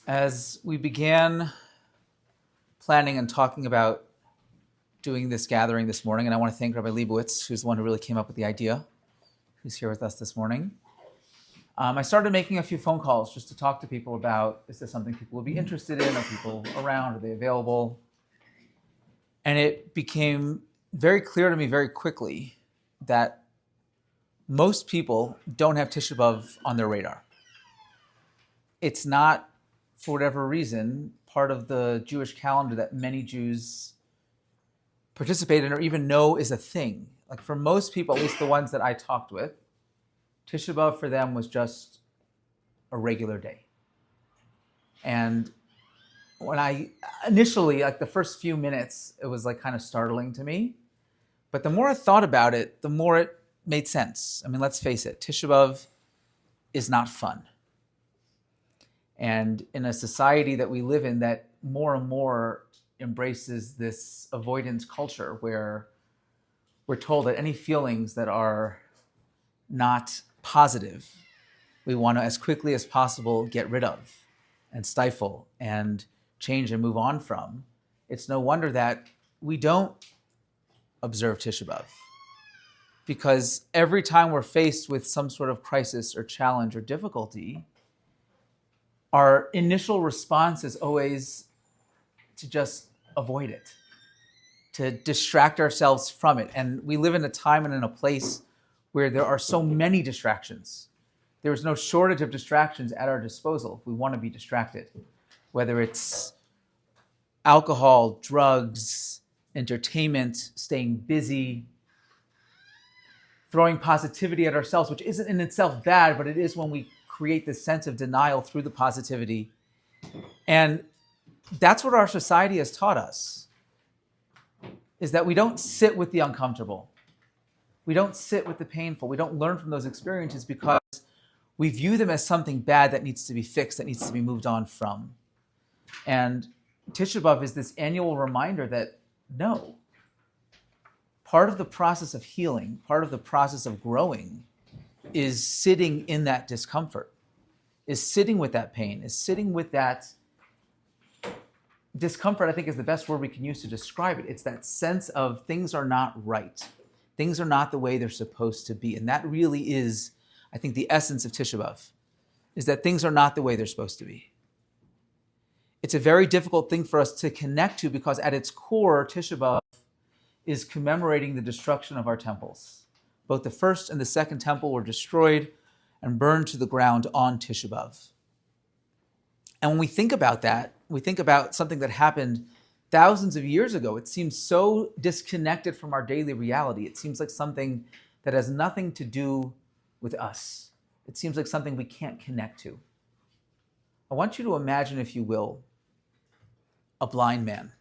As we began planning and talking about doing this gathering this morning, and I want to thank Rabbi Lebovits, who's the one who really came up with the idea, who's here with us this morning. I started making a few phone calls just to talk to people about, is this something people would be interested in? Are people around? Are they available? And it became very clear to me very quickly that most people don't have Tisha B'av on their radar. It's not, for whatever reason, part of the Jewish calendar that many Jews participate in or even know is a thing. Like for most people, at least the ones that I talked with, Tisha B'av for them was just a regular day. And when I initially, like the first few minutes, it was like kind of startling to me. But the more I thought about it, the more it made sense. I mean, let's face it, Tisha B'av is not fun. And in a society that we live in that more and more embraces this avoidance culture where we're told that any feelings that are not positive, we want to, as quickly as possible, get rid of and stifle and change and move on from. It's no wonder that we don't observe Tisha B'av. Because every time we're faced with some sort of crisis or challenge or difficulty, our initial response is always to just avoid it, to distract ourselves from it. And we live in a time and in a place where there are so many distractions. There is no shortage of distractions at our disposal if we want to be distracted, whether it's alcohol, drugs, entertainment, staying busy, throwing positivity at ourselves, which isn't in itself bad, but it is when we create this sense of denial through the positivity. And that's what our society has taught us, is that we don't sit with the uncomfortable. We don't sit with the painful. We don't learn from those experiences because we view them as something bad that needs to be fixed, that needs to be moved on from. And Tisha B'av is this annual reminder that no, part of the process of healing, part of the process of growing is sitting in that discomfort, is sitting with that pain, is sitting with that discomfort, I think is the best word we can use to describe it. It's that sense of things are not right. Things are not the way they're supposed to be. And that really is, I think, the essence of Tisha B'av, is that things are not the way they're supposed to be. It's a very difficult thing for us to connect to because at its core, Tisha B'av is commemorating the destruction of our temples. Both the first and the second temple were destroyed and burned to the ground on Tisha B'av. And when we think about that, we think about something that happened thousands of years ago. It seems so disconnected from our daily reality. It seems like something that has nothing to do with us. It seems like something we can't connect to. I want you to imagine, if you will, a blind man.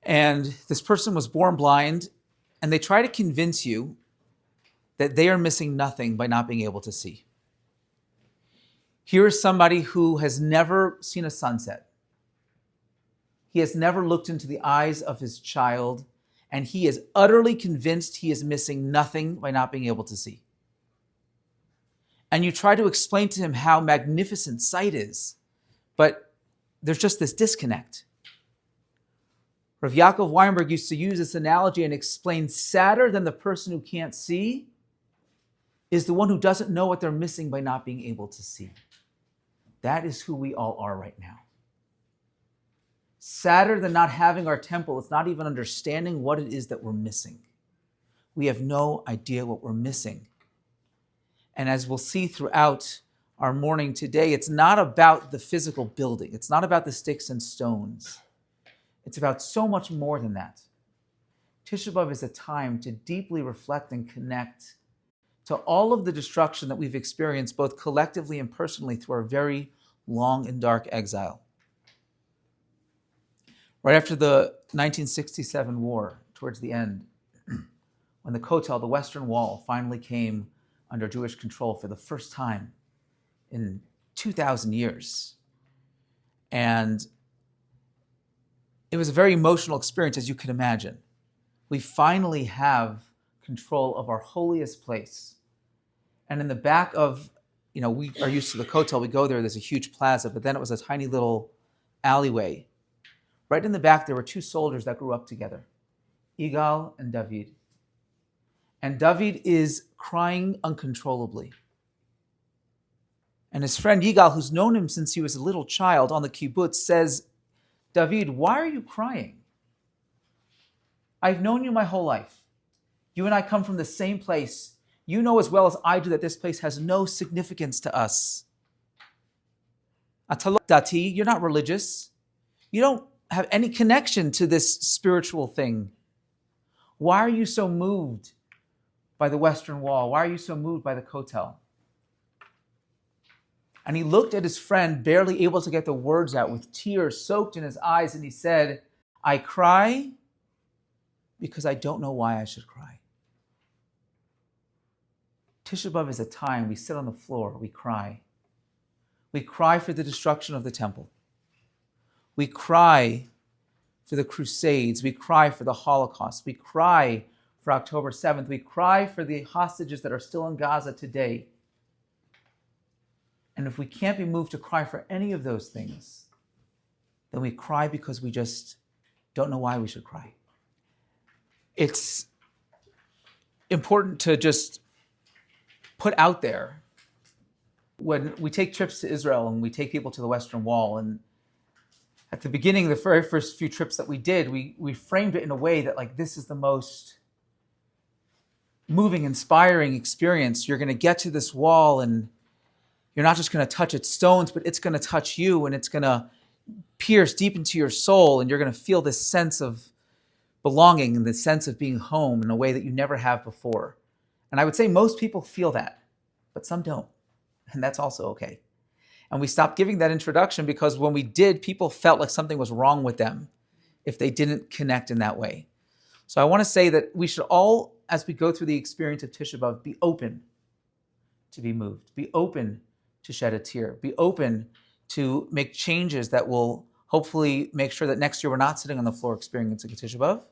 And this person was born blind, and they try to convince you that they are missing nothing by not being able to see. Here is somebody who has never seen a sunset. He has never looked into the eyes of his child, and he is utterly convinced he is missing nothing by not being able to see. And you try to explain to him how magnificent sight is, but there's just this disconnect. Rav Yaakov Weinberg used to use this analogy and explain sadder than the person who can't see is the one who doesn't know what they're missing by not being able to see. That is who we all are right now. Sadder than not having our temple, it's not even understanding what it is that we're missing. We have no idea what we're missing. And as we'll see throughout our morning today, it's not about the physical building. It's not about the sticks and stones. It's about so much more than that. Tisha B'av is a time to deeply reflect and connect to all of the destruction that we've experienced both collectively and personally through our very long and dark exile. Right after the 1967 war, towards the end, when the Kotel, the Western Wall, finally came under Jewish control for the first time in 2,000 years. And it was a very emotional experience, as you can imagine. We finally have control of our holiest place. And in the back of we are used to the Kotel. We go there, there's a huge plaza, but then it was a tiny little alleyway. Right in the back, there were two soldiers that grew up together, Igal and David. And David is crying uncontrollably. And his friend Yigal, who's known him since he was a little child on the kibbutz, says, David, why are you crying? I've known you my whole life. You and I come from the same place. You know as well as I do that this place has no significance to us. Atalot dati, you're not religious. You don't have any connection to this spiritual thing. Why are you so moved by the Western Wall? Why are you so moved by the Kotel? And he looked at his friend, barely able to get the words out, with tears soaked in his eyes, and he said, I cry because I don't know why I should cry. Tisha B'av is a time we sit on the floor, we cry. We cry for the destruction of the temple. We cry for the Crusades. We cry for the Holocaust. We cry for October 7th. We cry for the hostages that are still in Gaza today. And if we can't be moved to cry for any of those things, then we cry because we just don't know why we should cry. It's important to just put out there, when we take trips to Israel and we take people to the Western Wall, and at the beginning, the very first few trips that we did, we framed it in a way that this is the most moving, inspiring experience. You're going to get to this wall and you're not just going to touch its stones, but it's going to touch you, and it's going to pierce deep into your soul, and you're going to feel this sense of belonging and this sense of being home in a way that you never have before. And I would say most people feel that, but some don't, and that's also okay. And we stopped giving that introduction because when we did, people felt like something was wrong with them if they didn't connect in that way. So I want to say that we should all, as we go through the experience of Tisha B'av, be open to be moved, be open to shed a tear, be open to make changes that will hopefully make sure that next year we're not sitting on the floor experiencing Tisha B'av.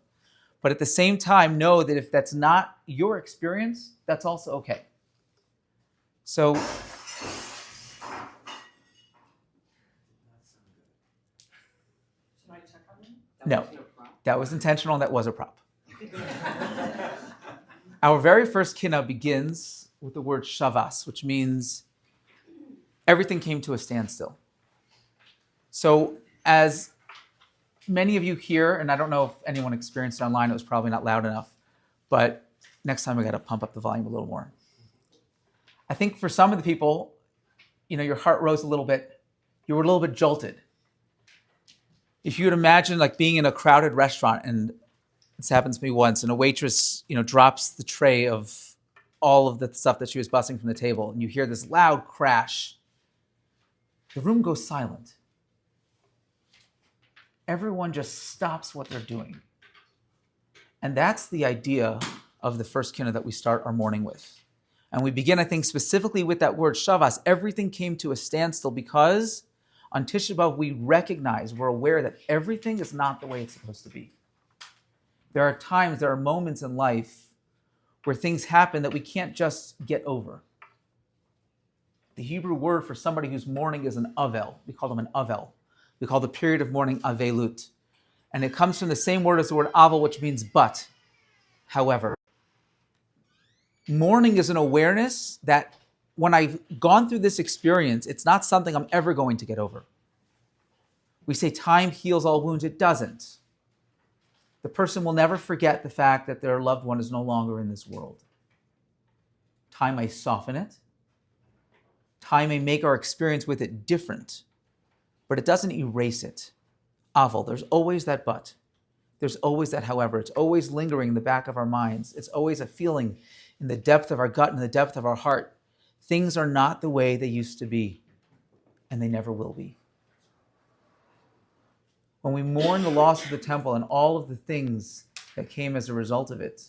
But at the same time, know that if that's not your experience, that's also okay. So, Should I check on you? no, that was intentional, and that was a prop. Our very first kinna begins with the word shavas, which means everything came to a standstill. So as many of you here, and I don't know if anyone experienced it online, it was probably not loud enough, but next time we got to pump up the volume a little more. I think for some of the people, your heart rose a little bit. You were a little bit jolted. If you would imagine being in a crowded restaurant, and this happens to me once, and a waitress, drops the tray of all of the stuff that she was bussing from the table, and you hear this loud crash. The room goes silent. Everyone just stops what they're doing. And that's the idea of the first kinna that we start our morning with. And we begin, I think, specifically with that word shavas. Everything came to a standstill because on Tisha B'av we recognize, we're aware that everything is not the way it's supposed to be. There are moments in life where things happen that we can't just get over. The Hebrew word for somebody who's mourning is an avel. We call them an avel. We call the period of mourning avelut. And it comes from the same word as the word avel, which means but, however. Mourning is an awareness that when I've gone through this experience, it's not something I'm ever going to get over. We say time heals all wounds. It doesn't. The person will never forget the fact that their loved one is no longer in this world. Time may soften it. Time may make our experience with it different, but it doesn't erase it. Aval, there's always that but. There's always that however. It's always lingering in the back of our minds. It's always a feeling in the depth of our gut and the depth of our heart. Things are not the way they used to be, and they never will be. When we mourn the loss of the temple and all of the things that came as a result of it,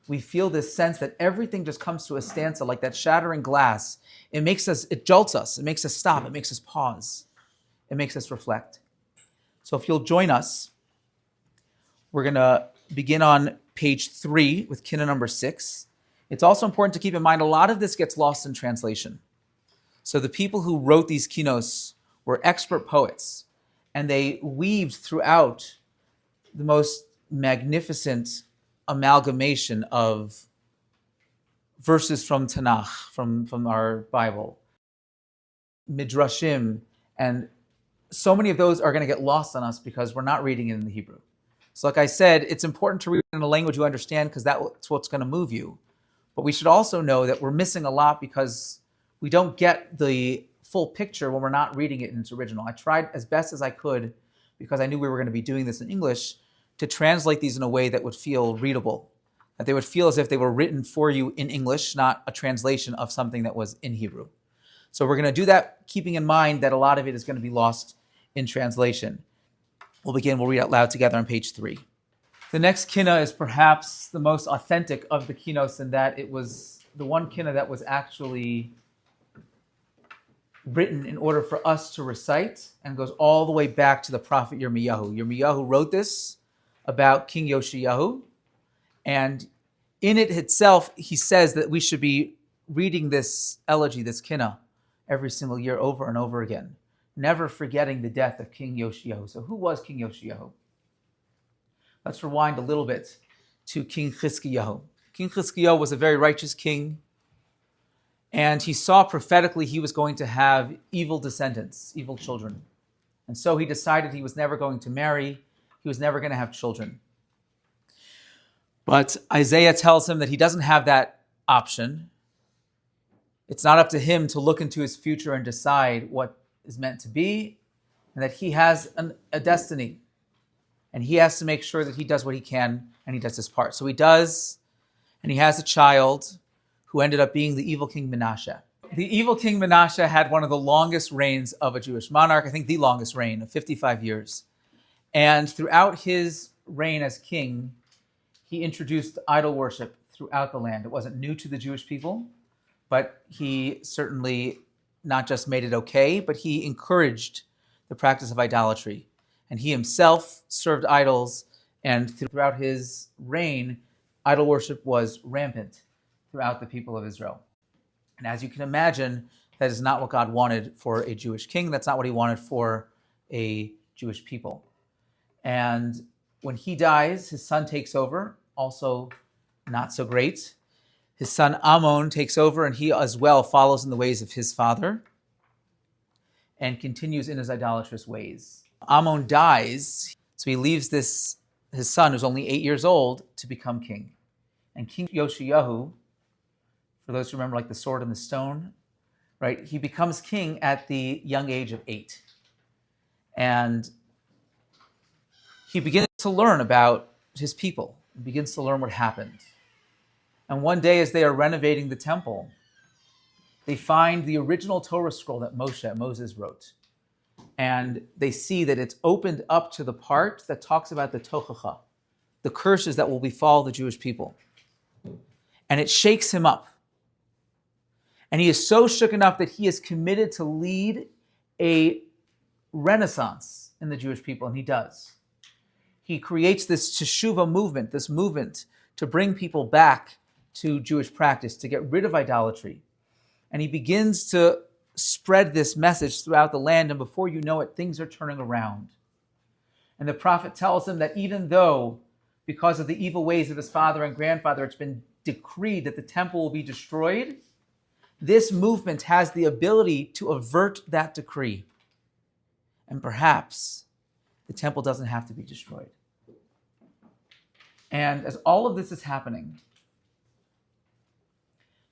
we feel this sense that everything just comes to a standstill, like that shattering glass. It jolts us, it makes us stop, it makes us pause, it makes us reflect. So if you'll join us, we're going to begin on page 3 with kinna number 6. It's also important to keep in mind a lot of this gets lost in translation. So the people who wrote these kinnos were expert poets, and they weaved throughout the most magnificent amalgamation of verses from Tanakh, from our Bible, midrashim, and so many of those are going to get lost on us because we're not reading it in the Hebrew. So like I said, it's important to read in a language you understand because that's what's going to move you. But we should also know that we're missing a lot because we don't get the full picture when we're not reading it in its original. I tried as best as I could, because I knew we were going to be doing this in English, to translate these in a way that would feel readable, that they would feel as if they were written for you in English, not a translation of something that was in Hebrew. So we're going to do that, keeping in mind that a lot of it is going to be lost in translation. We'll read out loud together on page 3. The next kinna is perhaps the most authentic of the kinnos, in that it was the one kinna that was actually written in order for us to recite, and goes all the way back to the prophet Yirmiyahu. Yirmiyahu wrote this about King Yoshiyahu, and in it itself, he says that we should be reading this elegy, this kinna, every single year over and over again, never forgetting the death of King Yoshiyahu. So who was King Yoshiyahu? Let's rewind a little bit to King Chizkiyahu. King Chizkiyahu was a very righteous king, and he saw prophetically he was going to have evil descendants, evil children. And so he decided he was never going to marry, he was never going to have children. But Isaiah tells him that he doesn't have that option. It's not up to him to look into his future and decide what is meant to be, and that he has a destiny. And he has to make sure that he does what he can, and he does his part. So he does, and he has a child who ended up being the evil King Menashe. The evil King Menashe had one of the longest reigns of a Jewish monarch, I think the longest reign of 55 years. And throughout his reign as king, he introduced idol worship throughout the land. It wasn't new to the Jewish people, but he certainly not just made it okay, but he encouraged the practice of idolatry. And he himself served idols, and throughout his reign, idol worship was rampant throughout the people of Israel. And as you can imagine, that is not what God wanted for a Jewish king. That's not what he wanted for a Jewish people. And when he dies, his son takes over, also not so great. His son Ammon takes over, and he as well follows in the ways of his father and continues in his idolatrous ways. Ammon dies, so he leaves his son, who's only 8 years old, to become king. And King Yoshiyahu, for those who remember, like the sword and the stone, right? He becomes king at the young age of 8. And he begins to learn about his people, and begins to learn what happened. And one day, as they are renovating the temple, they find the original Torah scroll that Moses wrote. And they see that it's opened up to the part that talks about the tochacha, the curses that will befall the Jewish people. And it shakes him up. And he is so shooken up that he is committed to lead a renaissance in the Jewish people, and he does. He creates this teshuvah movement, this movement to bring people back to Jewish practice, to get rid of idolatry. And he begins to spread this message throughout the land, and before you know it, things are turning around. And the prophet tells him that even though, because of the evil ways of his father and grandfather, it's been decreed that the temple will be destroyed, this movement has the ability to avert that decree. And perhaps the temple doesn't have to be destroyed. And as all of this is happening,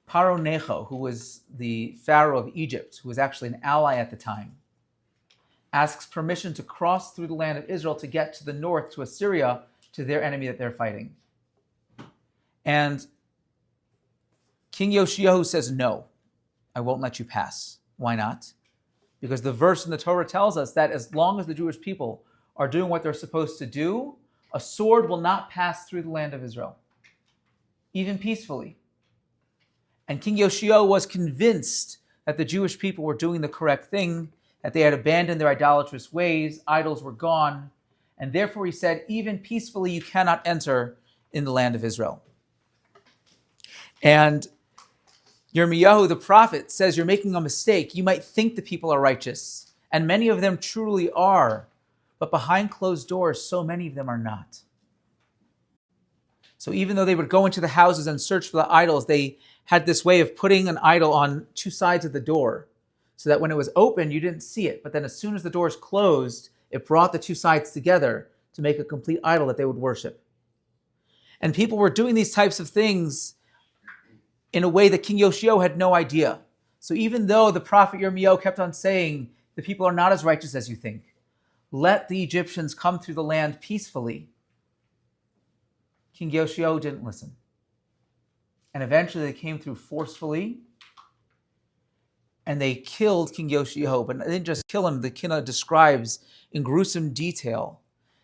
Paro Necho, who was the Pharaoh of Egypt, who was actually an ally at the time, asks permission to cross through the land of Israel to get to the north, to Assyria, to their enemy that they're fighting. And King Yoshiyahu says, no, I won't let you pass. Why not? Because the verse in the Torah tells us that as long as the Jewish people are doing what they're supposed to do, a sword will not pass through the land of Israel, even peacefully. And King Yoshiyahu was convinced that the Jewish people were doing the correct thing, that they had abandoned their idolatrous ways, idols were gone, and therefore he said, even peacefully you cannot enter in the land of Israel. And Yirmiyahu, the prophet, says you're making a mistake. You might think the people are righteous, and many of them truly are, but behind closed doors, so many of them are not. So even though they would go into the houses and search for the idols, they had this way of putting an idol on two sides of the door so that when it was open, you didn't see it. But then as soon as the doors closed, it brought the two sides together to make a complete idol that they would worship. And people were doing these types of things in a way that King Yoshio had no idea. So even though the prophet Yirmiyahu kept on saying, the people are not as righteous as you think, let the Egyptians come through the land peacefully, King Yoshio didn't listen. And eventually they came through forcefully, and they killed King Yoshio. But they didn't just kill him. The kinnos describes in gruesome detail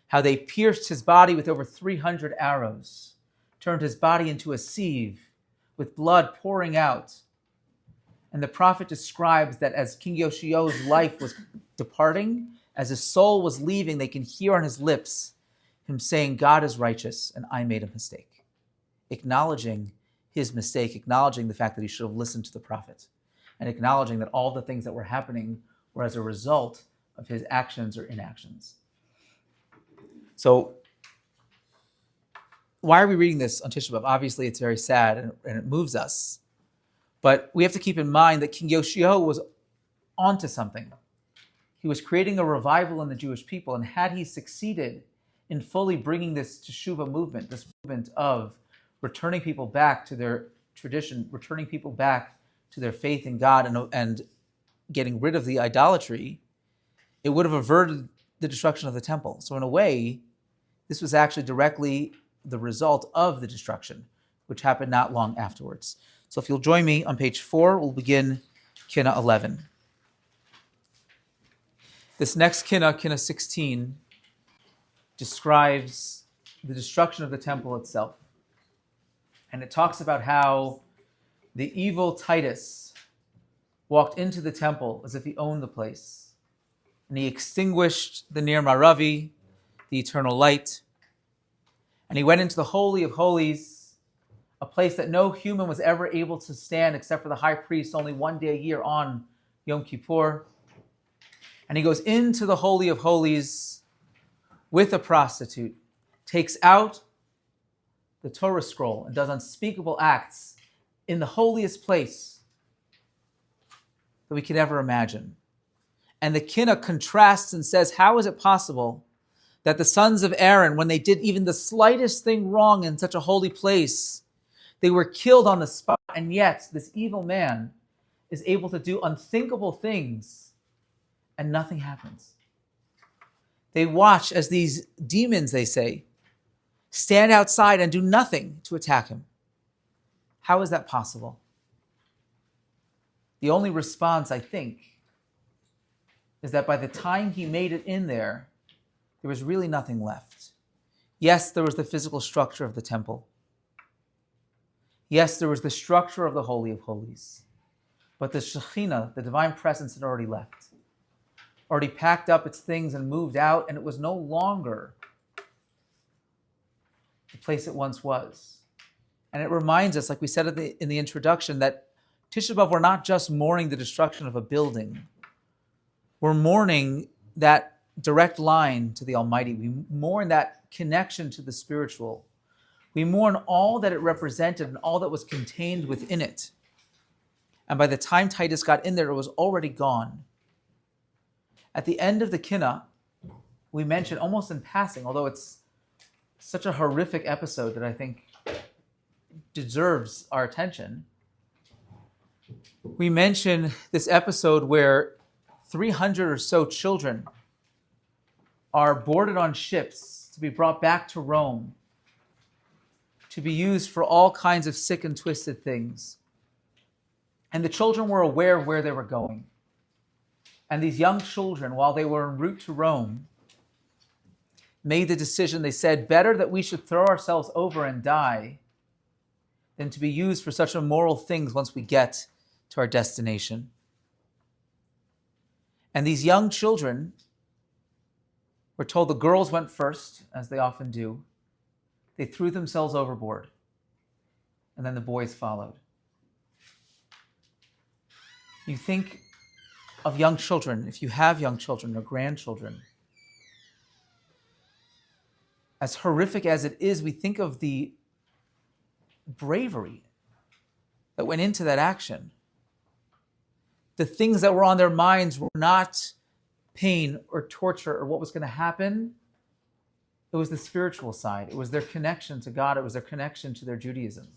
how they pierced his body with over 300 arrows, turned his body into a sieve, with blood pouring out. And the prophet describes that as King Yoshio's life was departing, as his soul was leaving, they can hear on his lips him saying, God is righteous and I made a mistake. Acknowledging his mistake, acknowledging the fact that he should have listened to the prophet, and acknowledging that all the things that were happening were as a result of his actions or inactions. So, why are we reading this on Tisha B'av? Obviously, it's very sad and it moves us. But we have to keep in mind that King Yoshio was onto something. He was creating a revival in the Jewish people, and had he succeeded in fully bringing this Teshuvah movement, this movement of returning people back to their tradition, returning people back to their faith in God and getting rid of the idolatry, it would have averted the destruction of the temple. So in a way, this was actually directly the result of the destruction, which happened not long afterwards. So if you'll join me on page 4, we'll begin kinna 11. This next kinna 16, describes the destruction of the temple itself. And it talks about how the evil Titus walked into the temple as if he owned the place. And he extinguished the Nir Maravi, the eternal light. And he went into the Holy of Holies, a place that no human was ever able to stand except for the high priest only one day a year on Yom Kippur. And he goes into the Holy of Holies with a prostitute, takes out the Torah scroll, and does unspeakable acts in the holiest place that we could ever imagine. And the kinnos contrasts and says, how is it possible that the sons of Aaron, when they did even the slightest thing wrong in such a holy place, they were killed on the spot, and yet this evil man is able to do unthinkable things and nothing happens. They watch as these demons, they say, stand outside and do nothing to attack him. How is that possible? The only response, I think, is that by the time he made it in there was really nothing left. Yes, there was the physical structure of the temple. Yes, there was the structure of the Holy of Holies. But the Shekhinah, the divine presence, had already left. Already packed up its things and moved out, and it was no longer the place it once was. And it reminds us, like we said in the introduction, that Tisha B'av, we're not just mourning the destruction of a building. We're mourning that direct line to the Almighty. We mourn that connection to the spiritual. We mourn all that it represented and all that was contained within it. And by the time Titus got in there, it was already gone. At the end of the kinnos, we mention almost in passing, although it's such a horrific episode that I think deserves our attention, we mention this episode where 300 or so children are boarded on ships to be brought back to Rome, to be used for all kinds of sick and twisted things. And the children were aware of where they were going. And these young children, while they were en route to Rome, made the decision, they said, better that we should throw ourselves over and die than to be used for such immoral things once we get to our destination. And these young children were told the girls went first, as they often do. They threw themselves overboard, and then the boys followed. You think of young children, if you have young children or grandchildren. As horrific as it is, we think of the bravery that went into that action. The things that were on their minds were not pain or torture or what was going to happen. It was the spiritual side. It was their connection to God. It was their connection to their Judaism.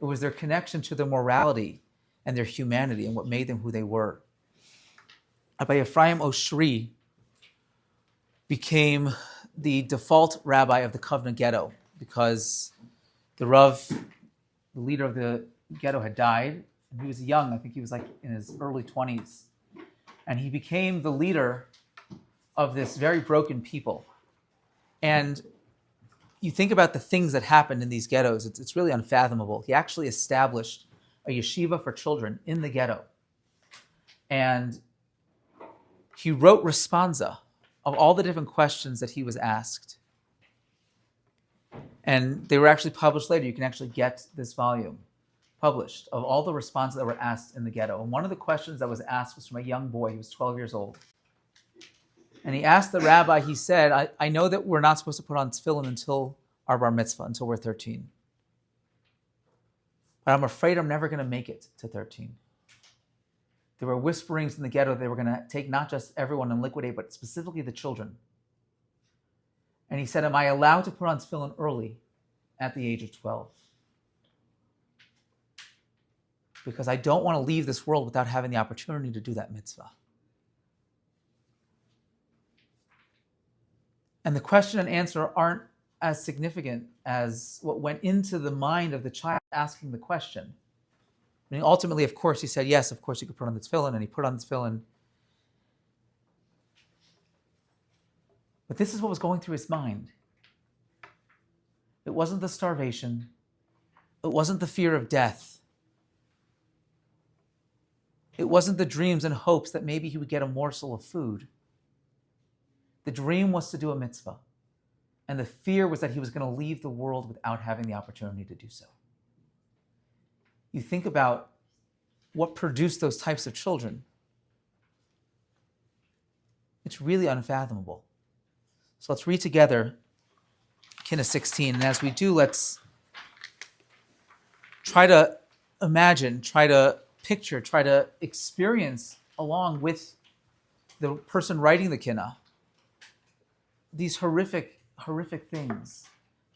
It was their connection to their morality and their humanity and what made them who they were. Rabbi Ephraim Oshri became the default rabbi of the Kovna ghetto because the Rav, the leader of the ghetto, had died. And he was young. I think he was like in his early 20s. And he became the leader of this very broken people. And you think about the things that happened in these ghettos, it's really unfathomable. He actually established a yeshiva for children in the ghetto. And he wrote responsa of all the different questions that he was asked. And they were actually published later. You can actually get this volume published of all the responses that were asked in the ghetto. And one of the questions that was asked was from a young boy. He was 12 years old. And he asked the rabbi, he said, I know that we're not supposed to put on tefillin until our bar mitzvah, until we're 13. But I'm afraid I'm never going to make it to 13. There were whisperings in the ghetto they were going to take not just everyone and liquidate, but specifically the children. And he said, am I allowed to put on tefillin early at the age of 12? Because I don't want to leave this world without having the opportunity to do that mitzvah. And the question and answer aren't as significant as what went into the mind of the child asking the question. I mean, ultimately, of course, he said, yes, of course you could put on the tefillin, and he put on the tefillin. But this is what was going through his mind. It wasn't the starvation. It wasn't the fear of death. It wasn't the dreams and hopes that maybe he would get a morsel of food. The dream was to do a mitzvah. And the fear was that he was going to leave the world without having the opportunity to do so. You think about what produced those types of children. It's really unfathomable. So let's read together kinnos 16. And as we do, let's try to imagine, try to picture, try to experience along with the person writing the kinnos these horrific things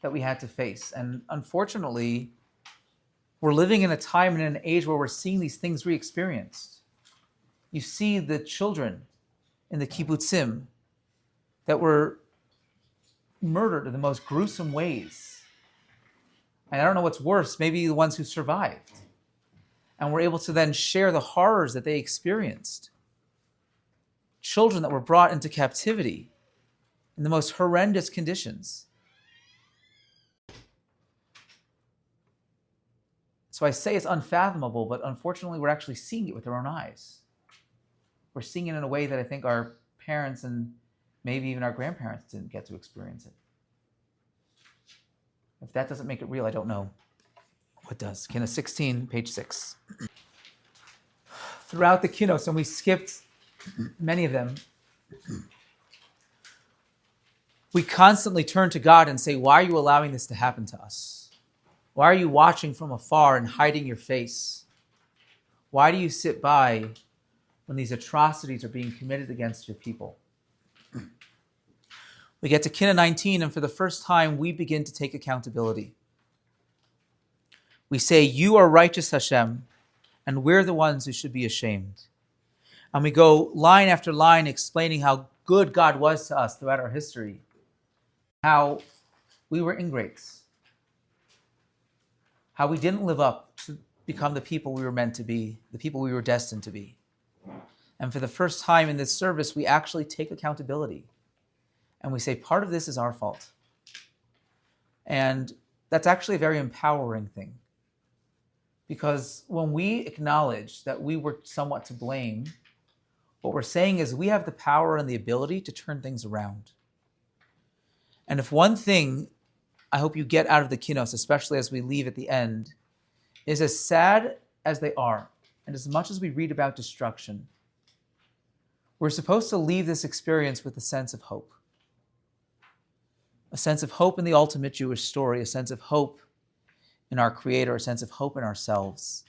that we had to face. And unfortunately, we're living in a time and in an age where we're seeing these things re-experienced. You see the children in the kibbutzim that were murdered in the most gruesome ways. And I don't know what's worse, maybe the ones who survived. And were able to then share the horrors that they experienced. Children that were brought into captivity in the most horrendous conditions. So I say it's unfathomable, but unfortunately we're actually seeing it with our own eyes. We're seeing it in a way that I think our parents and maybe even our grandparents didn't get to experience it. If that doesn't make it real, I don't know what does. Kinnos 16, page 6. Throughout the kinnos, and we skipped many of them, we constantly turn to God and say, why are you allowing this to happen to us? Why are you watching from afar and hiding your face? Why do you sit by when these atrocities are being committed against your people? We get to kinnos 19, and for the first time, we begin to take accountability. We say, you are righteous, Hashem, and we're the ones who should be ashamed. And we go line after line explaining how good God was to us throughout our history, how we were ingrates, how we didn't live up to become the people we were meant to be, the people we were destined to be. And for the first time in this service, we actually take accountability. And we say, part of this is our fault. And that's actually a very empowering thing. Because when we acknowledge that we were somewhat to blame, what we're saying is we have the power and the ability to turn things around. And if one thing I hope you get out of the kinnos, especially as we leave at the end, is as sad as they are, and as much as we read about destruction, we're supposed to leave this experience with a sense of hope. A sense of hope in the ultimate Jewish story, a sense of hope in our Creator, a sense of hope in ourselves.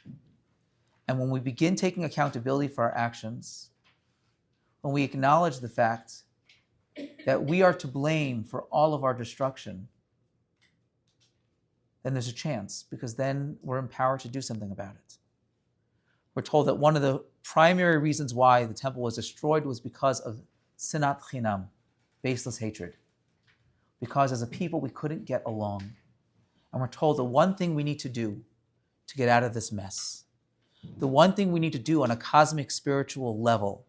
And when we begin taking accountability for our actions, when we acknowledge the fact that we are to blame for all of our destruction, then there's a chance, because then we're empowered to do something about it. We're told that one of the primary reasons why the temple was destroyed was because of sinat chinam, baseless hatred. Because as a people, we couldn't get along. And we're told the one thing we need to do to get out of this mess, the one thing we need to do on a cosmic spiritual level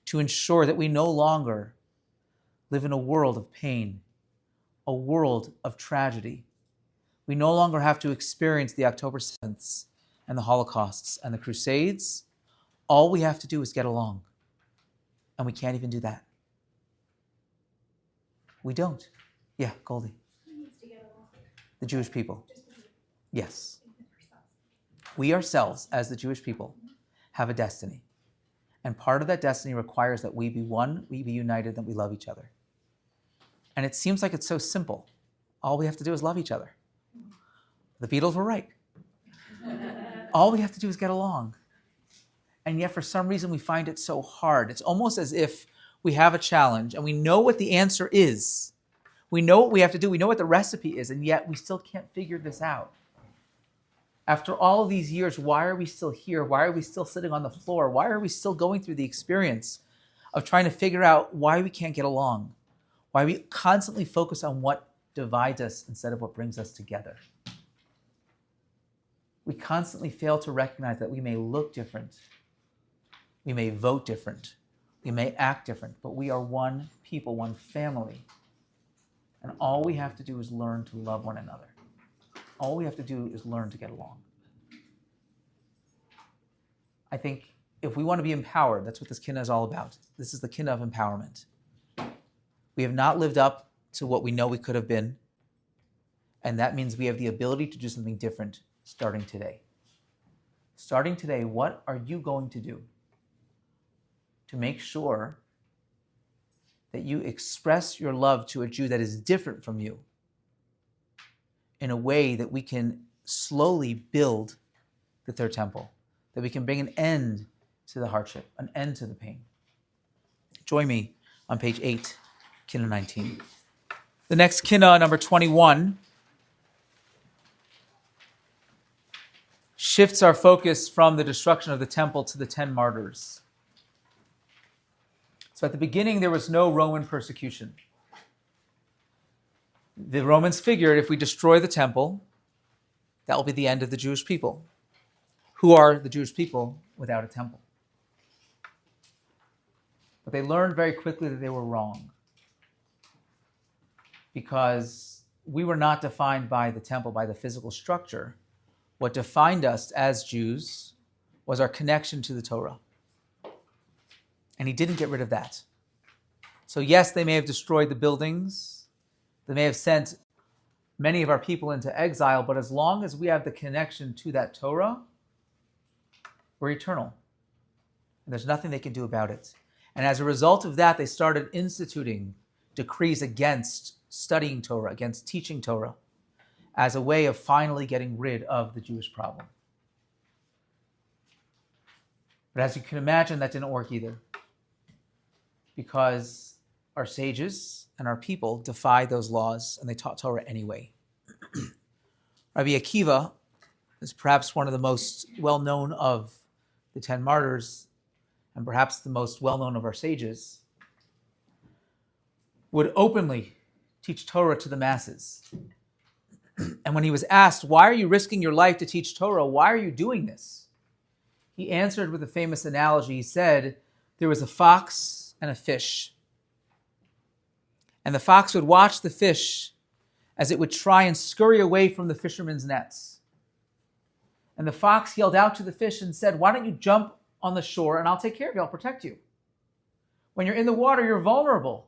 to ensure that we no longer live in a world of pain, a world of tragedy. We no longer have to experience the October 7th and the Holocausts and the Crusades. All we have to do is get along. And we can't even do that. We don't. Yeah, Goldie. Who needs to get along? The Jewish people. Just the Jewish Yes. people. We ourselves, as the Jewish people, have a destiny. And part of that destiny requires that we be one, we be united, that we love each other. And it seems like it's so simple. All we have to do is love each other. The Beatles were right. All we have to do is get along. And yet, for some reason, we find it so hard. It's almost as if we have a challenge and we know what the answer is. We know what we have to do. We know what the recipe is, and yet we still can't figure this out. After all of these years, why are we still here? Why are we still sitting on the floor? Why are we still going through the experience of trying to figure out why we can't get along? Why we constantly focus on what divides us instead of what brings us together? We constantly fail to recognize that we may look different, we may vote different, we may act different, but we are one people, one family. And all we have to do is learn to love one another. All we have to do is learn to get along. I think if we want to be empowered, that's what this kinnos is all about. This is the kinnos of empowerment. We have not lived up to what we know we could have been, and that means we have the ability to do something different starting today. Starting today, what are you going to do to make sure that you express your love to a Jew that is different from you in a way that we can slowly build the third temple, that we can bring an end to the hardship, an end to the pain? Join me on page 8, kinnos 19. The next kinnos, number 21, shifts our focus from the destruction of the temple to the 10 martyrs. So at the beginning, there was no Roman persecution. The Romans figured if we destroy the temple, that will be the end of the Jewish people. Who are the Jewish people without a temple? But they learned very quickly that they were wrong, because we were not defined by the temple, by the physical structure. What defined us as Jews was our connection to the Torah. And he didn't get rid of that. So yes, they may have destroyed the buildings. They may have sent many of our people into exile, but as long as we have the connection to that Torah, we're eternal. And there's nothing they can do about it. And as a result of that, they started instituting decrees against studying Torah, against teaching Torah, as a way of finally getting rid of the Jewish problem. But as you can imagine, that didn't work either, because our sages and our people defied those laws, and they taught Torah anyway. Rabbi Akiva is perhaps one of the most well-known of the 10 martyrs, and perhaps the most well-known of our sages, would openly teach Torah to the masses. And when he was asked, why are you risking your life to teach Torah? Why are you doing this? He answered with a famous analogy. He said, there was a fox and a fish. And the fox would watch the fish as it would try and scurry away from the fisherman's nets. And the fox yelled out to the fish and said, why don't you jump on the shore and I'll take care of you, I'll protect you. When you're in the water, you're vulnerable.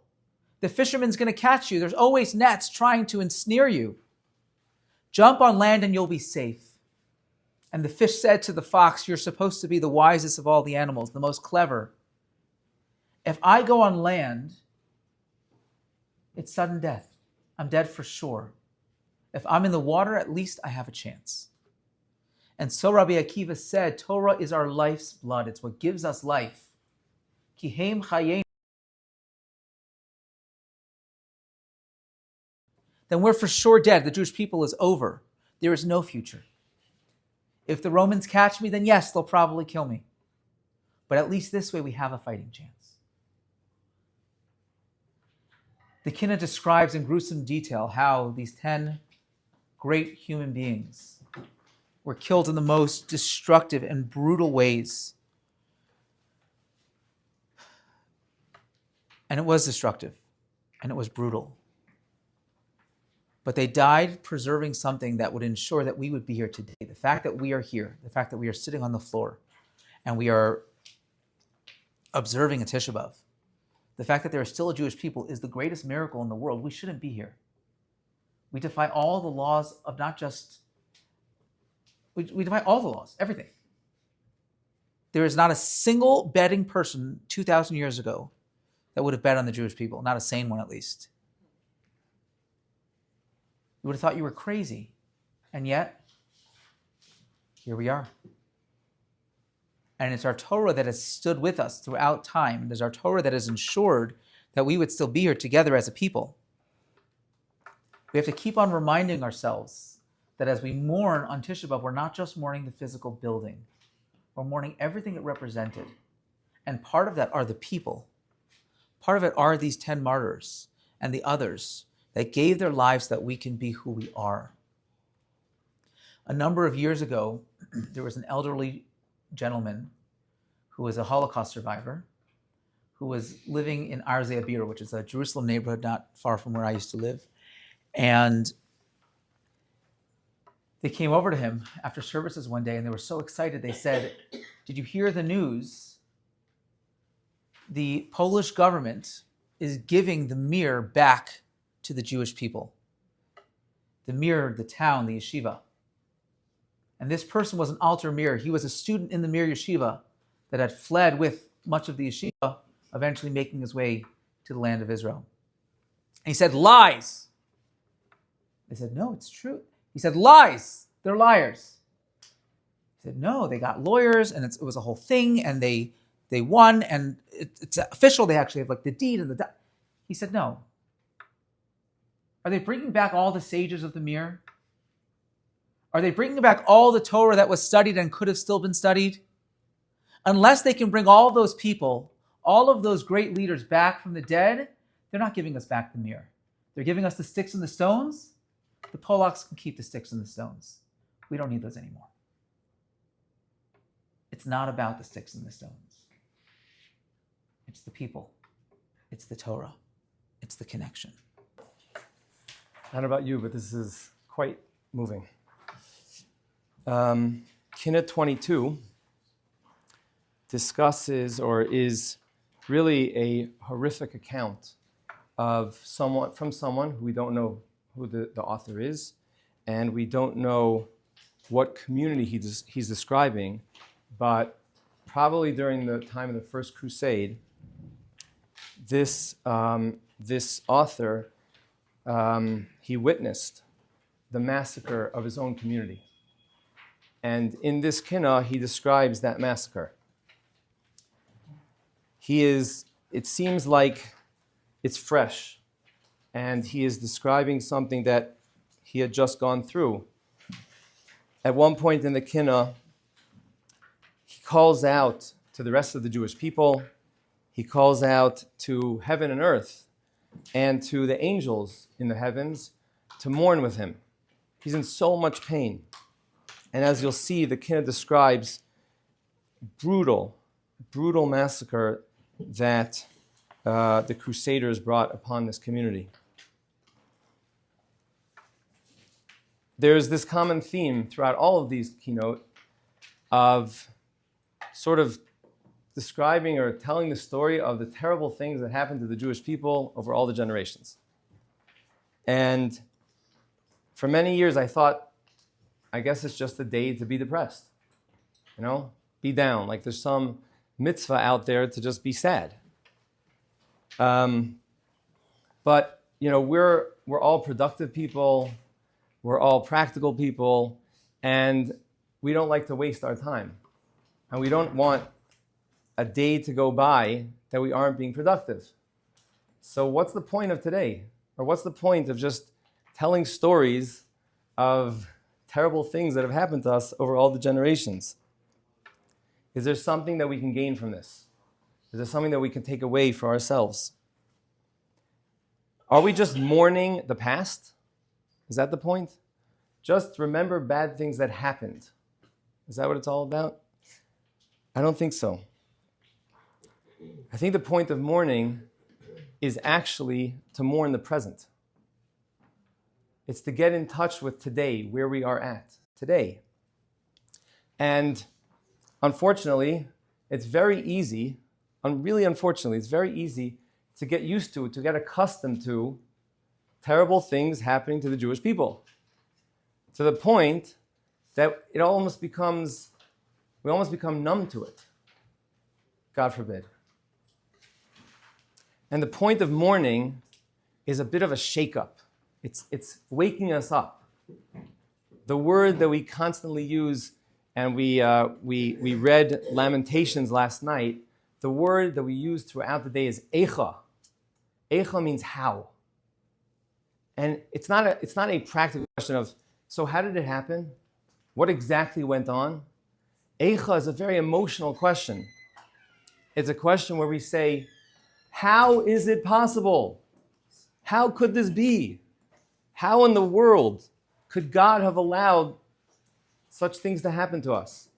The fisherman's going to catch you. There's always nets trying to ensnare you. Jump on land and you'll be safe. And the fish said to the fox, you're supposed to be the wisest of all the animals, the most clever. If I go on land, it's sudden death. I'm dead for sure. If I'm in the water, at least I have a chance. And so Rabbi Akiva said, Torah is our life's blood. It's what gives us life. Kihem chayim. Then we're for sure dead. The Jewish people is over. There is no future. If the Romans catch me, then yes, they'll probably kill me. But at least this way we have a fighting chance. The kinnos describes in gruesome detail how these 10 great human beings were killed in the most destructive and brutal ways. And it was destructive, and it was brutal. But they died preserving something that would ensure that we would be here today. The fact that we are here, the fact that we are sitting on the floor, and we are observing a Tisha B'av, the fact that there are still a Jewish people is the greatest miracle in the world. We shouldn't be here. We defy all the laws of not just, we defy all the laws, everything. There is not a single betting person 2,000 years ago that would have bet on the Jewish people, not a sane one at least. You would have thought you were crazy. And yet, here we are. And it's our Torah that has stood with us throughout time. It is our Torah that has ensured that we would still be here together as a people. We have to keep on reminding ourselves that as we mourn on Tisha B'av, we're not just mourning the physical building. We're mourning everything it represented. And part of that are the people. Part of it are these 10 martyrs and the others that gave their lives so that we can be who we are. A number of years ago, there was an elderly gentleman who was a Holocaust survivor who was living in Arzei Abir, which is a Jerusalem neighborhood not far from where I used to live. And they came over to him after services one day and they were so excited. They said, did you hear the news? The Polish government is giving the Mir back to the Jewish people. The Mir, the town, the yeshiva. And this person was an alter Mir. He was a student in the Mir yeshiva that had fled with much of the yeshiva, eventually making his way to the land of Israel. And he said, lies. They said, no, it's true. He said, lies. They're liars. He said, no, they got lawyers and it was a whole thing and they won and it's official. They actually have like the deed and the... He said, no. Are they bringing back all the sages of the Mir? Are they bringing back all the Torah that was studied and could have still been studied? Unless they can bring all those people, all of those great leaders back from the dead, they're not giving us back the Mir. They're giving us the sticks and the stones. The Polacks can keep the sticks and the stones. We don't need those anymore. It's not about the sticks and the stones. It's the people. It's the Torah. It's the connection. I don't know about you, but this is quite moving. Kinnos 22 discusses or is really a horrific account of someone who we don't know who the author is, and we don't know what community he's describing, but probably during the time of the First Crusade, this author, he witnessed the massacre of his own community. And in this kinnos, he describes that massacre. It seems like it's fresh, and he is describing something that he had just gone through. At one point in the kinnos, he calls out to the rest of the Jewish people, he calls out to heaven and earth, and to the angels in the heavens to mourn with him. He's in so much pain. And as you'll see, the kinnos describes brutal massacre that the Crusaders brought upon this community. There's this common theme throughout all of these kinnos of sort of describing or telling the story of the terrible things that happened to the Jewish people over all the generations. And for many years I thought I guess it's just a day to be depressed. Be down. Like there's some mitzvah out there to just be sad. But we're all productive people. We're all practical people, and we don't like to waste our time. And we don't want a day to go by that we aren't being productive. So what's the point of today? Or what's the point of just telling stories of terrible things that have happened to us over all the generations? Is there something that we can gain from this? Is there something that we can take away for ourselves? Are we just mourning the past? Is that the point? Just remember bad things that happened. Is that what it's all about? I don't think so. I think the point of mourning is actually to mourn the present. It's to get in touch with today, where we are at today. And unfortunately, it's very easy, it's very easy to get used to, to get accustomed to terrible things happening to the Jewish people. To the point that we almost become numb to it. God forbid. And the point of mourning is a bit of a shake-up. It's waking us up. The word that we constantly use, and we read Lamentations last night, the word that we use throughout the day is echa. Echa means how. And it's not a practical question of, so how did it happen? What exactly went on? Echa is a very emotional question. It's a question where we say, how is it possible? How could this be? How in the world could God have allowed such things to happen to us?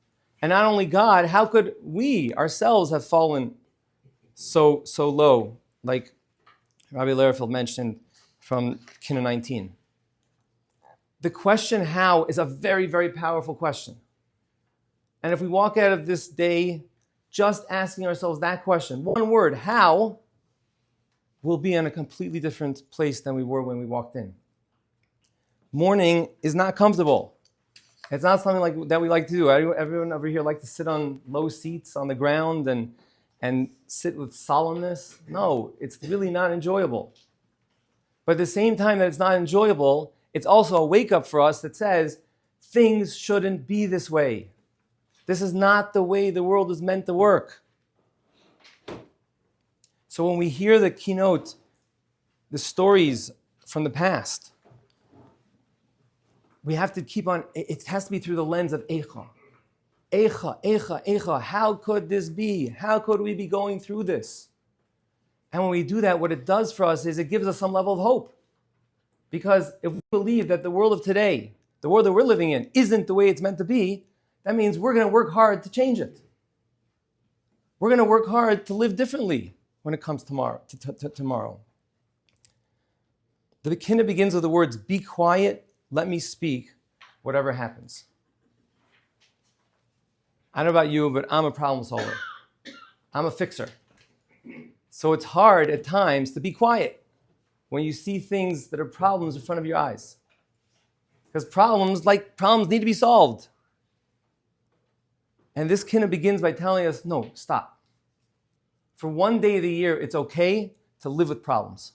And not only God, how could we ourselves have fallen so low, like Rabbi Lehrfield mentioned from kinnos 19? The question how is a very, very powerful question. And if we walk out of this day just asking ourselves that question, one word, how, we'll be in a completely different place than we were when we walked in. Mourning is not comfortable. It's not something that we like to do. Everyone over here like to sit on low seats on the ground and sit with solemnness? No, it's really not enjoyable. But at the same time that it's not enjoyable, it's also a wake-up for us that says, things shouldn't be this way. This is not the way the world is meant to work. So when we hear the kinnos, the stories from the past, we have to keep on, it has to be through the lens of Eicha. Eicha, Eicha, Eicha. How could this be? How could we be going through this? And when we do that, what it does for us is it gives us some level of hope. Because if we believe that the world of today, the world that we're living in, isn't the way it's meant to be, that means we're going to work hard to change it. We're going to work hard to live differently when it comes tomorrow. The kinnos begins with the words, be quiet, let me speak, whatever happens. I don't know about you, but I'm a problem solver. I'm a fixer. So it's hard at times to be quiet when you see things that are problems in front of your eyes. Because problems need to be solved. And this kinnos begins by telling us, no, stop. For one day of the year, it's okay to live with problems.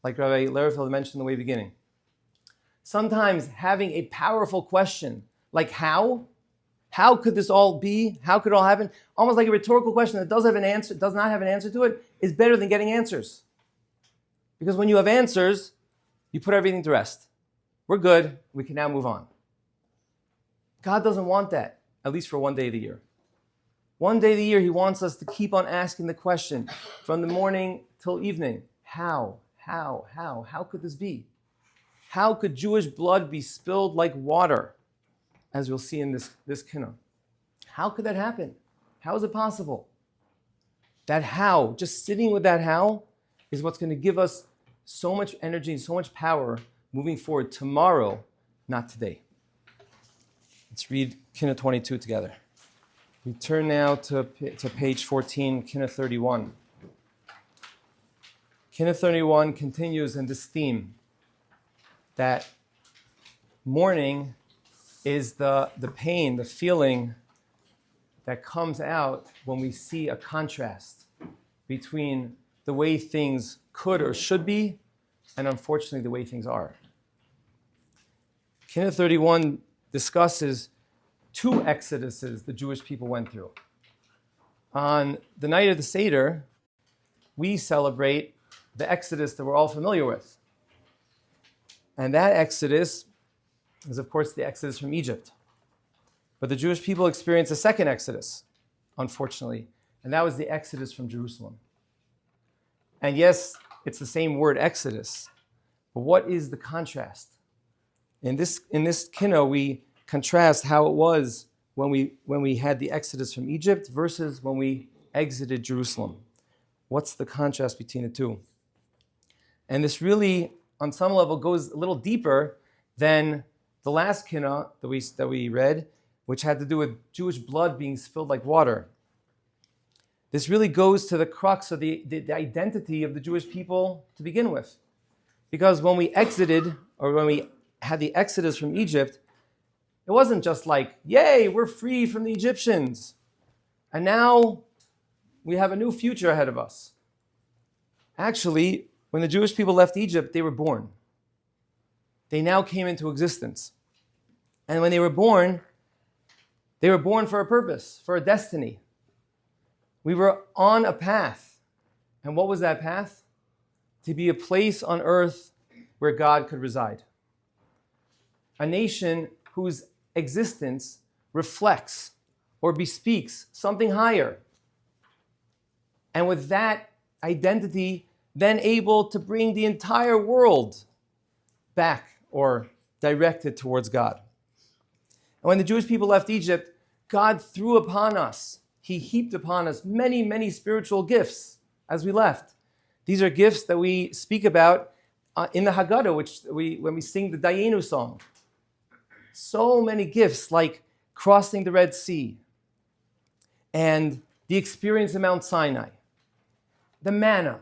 Like Rabbi Lehrfield mentioned in the way beginning. Sometimes having a powerful question, like how could this all be? How could it all happen? Almost like a rhetorical question that does not have an answer to it, is better than getting answers. Because when you have answers, you put everything to rest. We're good, we can now move on. God doesn't want that, at least for one day of the year. One day of the year, he wants us to keep on asking the question from the morning till evening. How could this be? How could Jewish blood be spilled like water, as we'll see in this kinnos? How could that happen? How is it possible? That how, just sitting with that how, is what's going to give us so much energy and so much power moving forward tomorrow, not today. Let's read kinnos 22 together. We turn now to page 14, kinnos 31. Kinnos 31 continues in this theme that mourning is the pain, the feeling that comes out when we see a contrast between the way things could or should be and unfortunately the way things are. Kinnos 31 discusses two exoduses the Jewish people went through. On the night of the Seder, we celebrate the exodus that we're all familiar with. And that exodus is, of course, the exodus from Egypt. But the Jewish people experienced a second exodus, unfortunately, and that was the exodus from Jerusalem. And yes, it's the same word, exodus, but what is the contrast? In this kinnos, we contrast how it was when we had the exodus from Egypt versus when we exited Jerusalem. What's the contrast between the two? And this really, on some level, goes a little deeper than the last kinnos that we read, which had to do with Jewish blood being spilled like water. This really goes to the crux of the identity of the Jewish people to begin with. Because when we exited, or when we had the exodus from Egypt, it wasn't just like, yay, we're free from the Egyptians. And now we have a new future ahead of us. Actually, when the Jewish people left Egypt, they were born. They now came into existence. And when they were born for a purpose, for a destiny. We were on a path. And what was that path? To be a place on earth where God could reside. A nation whose existence reflects or bespeaks something higher. And with that identity, then able to bring the entire world back or directed towards God. And when the Jewish people left Egypt, God threw upon us, He heaped upon us many, many spiritual gifts as we left. These are gifts that we speak about in the Haggadah, when we sing the Dayenu song. So many gifts like crossing the Red Sea and the experience of Mount Sinai, the manna,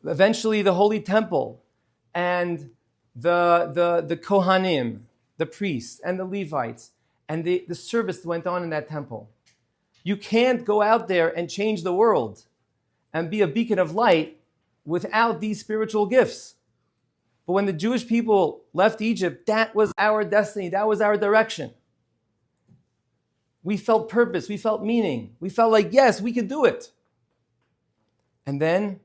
eventually the Holy Temple, and the Kohanim, the priests, and the Levites, and the service that went on in that temple. You can't go out there and change the world and be a beacon of light without these spiritual gifts. But when the Jewish people left Egypt, that was our destiny, that was our direction. We felt purpose, we felt meaning, we felt like, yes, we could do it. And then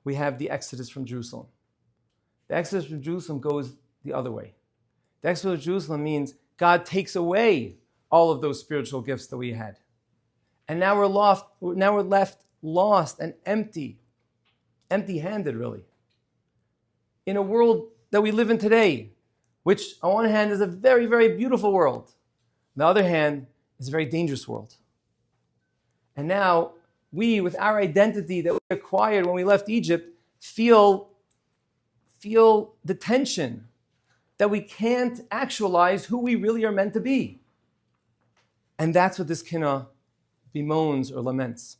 we have the exodus from Jerusalem. The exodus from Jerusalem goes the other way. The exodus from Jerusalem means God takes away all of those spiritual gifts that we had. And now we're left lost and empty-handed, really. In a world that we live in today, which on one hand is a very, very beautiful world. On the other hand, is a very dangerous world. And now we, with our identity that we acquired when we left Egypt, feel the tension that we can't actualize who we really are meant to be. And that's what this kinnos bemoans or laments.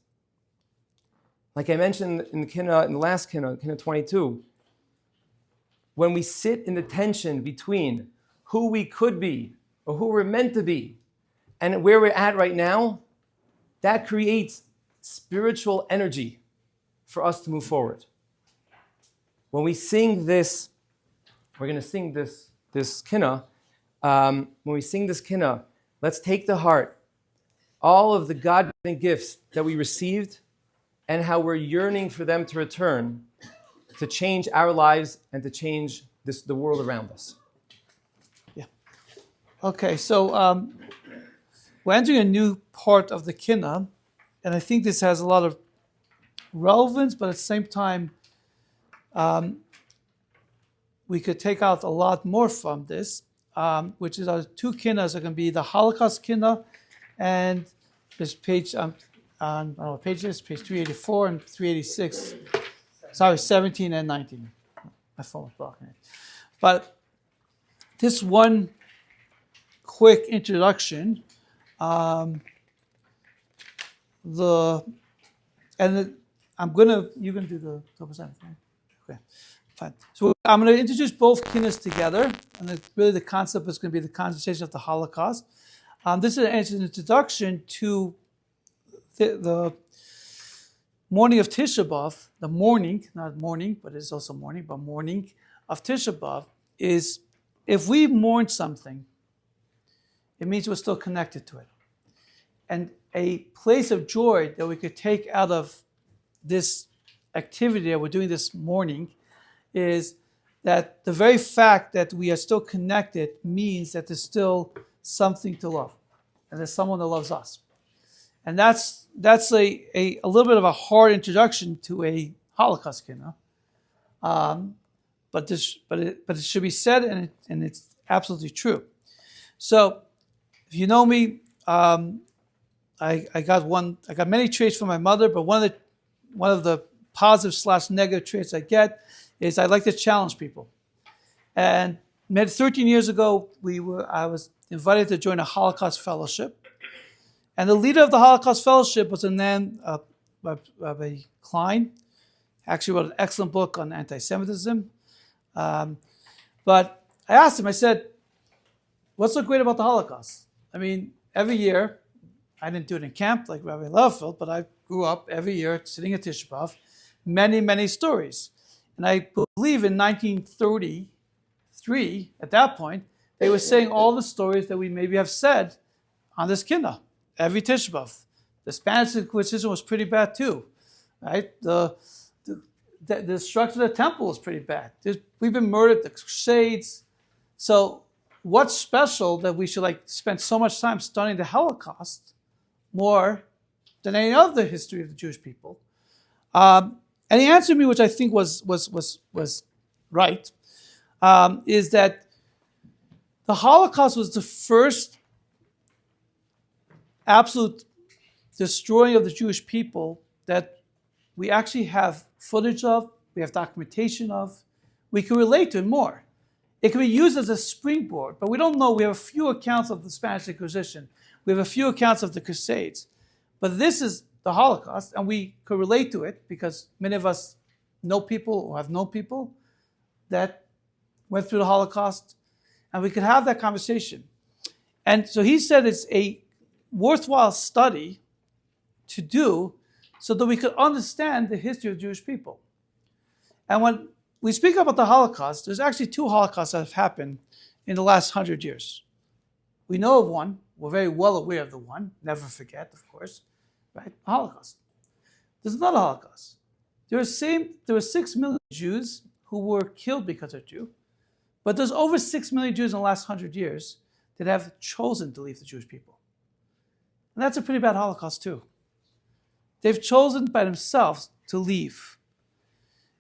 Like I mentioned in the last kinnos, kinnos 22, when we sit in the tension between who we could be or who we're meant to be and where we're at right now, that creates spiritual energy for us to move forward. When we sing this, we're going to sing this kinnos. When we sing this kinnos, let's take to heart all of the God-given gifts that we received and how we're yearning for them to return to change our lives and to change the world around us. Yeah. Okay, so we're entering a new part of the kinnos, and I think this has a lot of relevance, but at the same time, we could take out a lot more from this, which is our two kinnos are going to be the Holocaust kinnos and this page, on what page is page 384 and 386. Sorry, 17 and 19. My phone was blocking it. But this one quick introduction, you're gonna do the 12%, right? Okay. Fine. So I'm going to introduce both kinnos together, and really the concept is going to be the conversation of the Holocaust. This is an introduction to the morning of Tisha B'av, the morning, not morning, but it's also morning, but morning of Tisha B'av is, if we mourn something, it means we're still connected to it. And a place of joy that we could take out of this activity that we're doing this morning is that the very fact that we are still connected means that there's still something to love, and there's someone that loves us. And that's a little bit of a hard introduction to a Holocaust kinnos. But it should be said, and it's absolutely true. So if you know me, I got many traits from my mother, but one of the positive / negative traits I get is I like to challenge people. And 13 years ago, I was invited to join a Holocaust fellowship. And the leader of the Holocaust Fellowship was a man, Rabbi Klein. Actually wrote an excellent book on anti-Semitism. But I asked him, I said, what's so great about the Holocaust? I mean, every year, I didn't do it in camp like Rabbi Lehrfield, but I grew up every year sitting at Tisha B'av, many, many stories. And I believe in 1933, at that point, they were saying all the stories that we maybe have said on this kinnos. Every Tisha B'av. The Spanish Inquisition was pretty bad too, right? The destruction of the temple was pretty bad. We've been murdered, the Crusades. So what's special that we should spend so much time studying the Holocaust more than any other history of the Jewish people? And he answered me, which I think was right, is that the Holocaust was the first absolute destroying of the Jewish people that we actually have footage of, we have documentation of, we can relate to it more. It can be used as a springboard, but we don't know. We have a few accounts of the Spanish Inquisition. We have a few accounts of the Crusades. But this is the Holocaust, and we could relate to it because many of us know people or have known people that went through the Holocaust, and we could have that conversation. And so he said it's a worthwhile study to do so that we could understand the history of Jewish people. And when we speak about the Holocaust, there's actually two Holocausts that have happened in the last 100 years. We know of one. We're very well aware of the one. Never forget, of course, right? The Holocaust. There's another Holocaust. There were 6 million Jews who were killed because they're Jew, but there's over 6 million Jews in the last 100 years that have chosen to leave the Jewish people. And that's a pretty bad Holocaust too. They've chosen by themselves to leave.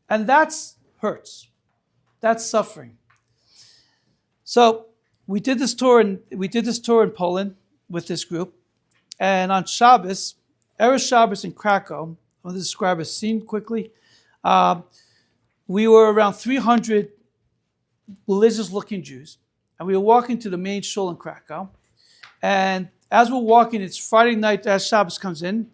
And that's hurts. That's suffering. So we did this tour in Poland with this group. And on Shabbos, Erev Shabbos in Krakow, I'm going to describe a scene quickly. We were around 300 religious-looking Jews. And we were walking to the main shul in Krakow. And as we're walking, it's Friday night as Shabbos comes in.